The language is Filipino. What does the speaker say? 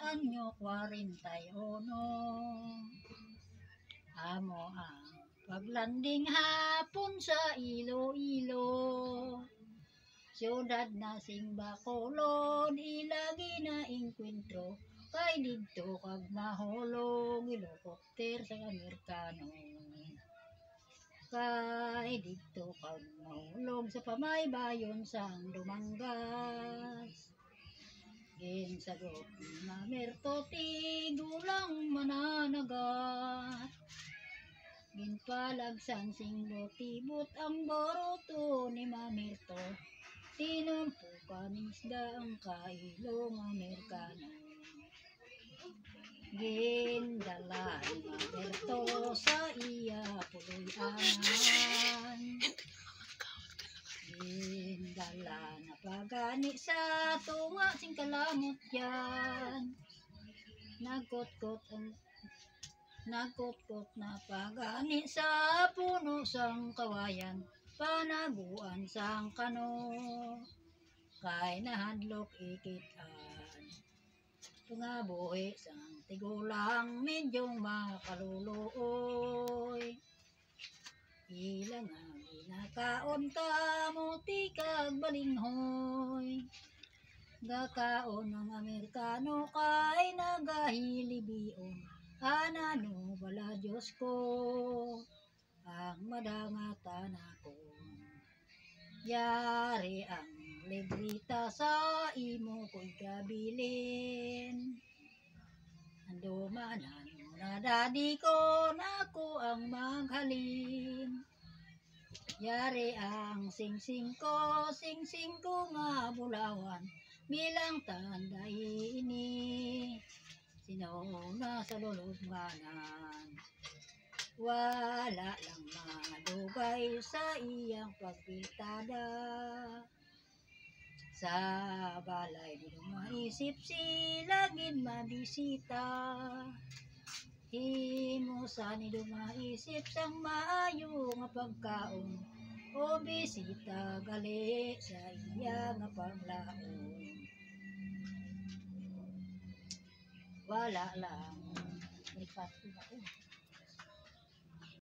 anyo 41. Amo ang paglanding hapon sa Iloilo. Siyudad na sing Bacolod, ilagi na inkwentro. Kay didto kag mahulog, helicopter sa Amerikano. Kay didto kag mahulog sa pamaybayon sang Dumangas. Ginsagot ni Mamerto, tigulang mananagat. Ginpalagsan sing botibot ang boroto ni Mamerto. Tinumpukan isda ang kailong Amerikano. Gindala ni Mamerto sa iya puloy-angan. Gindala na pagani sa tunga sing kalamot yan. Nagkot-kot na pagani sa puno sang kawayan. Panaguan sang kano. Kay nahadlok ikitan. Tungabuhi sang tigulang medyong makaluluoy. Ilang nga ginakaon ka muti kag balinghoy. Gakaon ng Amerikano kay nagahilibion. Anano bala Diyos ko ang madangatan ako. Yari ang librita sa imo ko'y kabilin. Andumanan mo na daddy ko, nako ang maghalin. Yari ang sing-sing ko nga bulawan. Bilang tanda ini, sinauna sa lulubnganan. Wala lang madugay sa iyang pagpiltada. Sa balay di maisip sila gid mabisita. Himusa ni dumaisip sang maayo nga pagkaon. O bisita gali sa iya nga paglaon. Wala lang.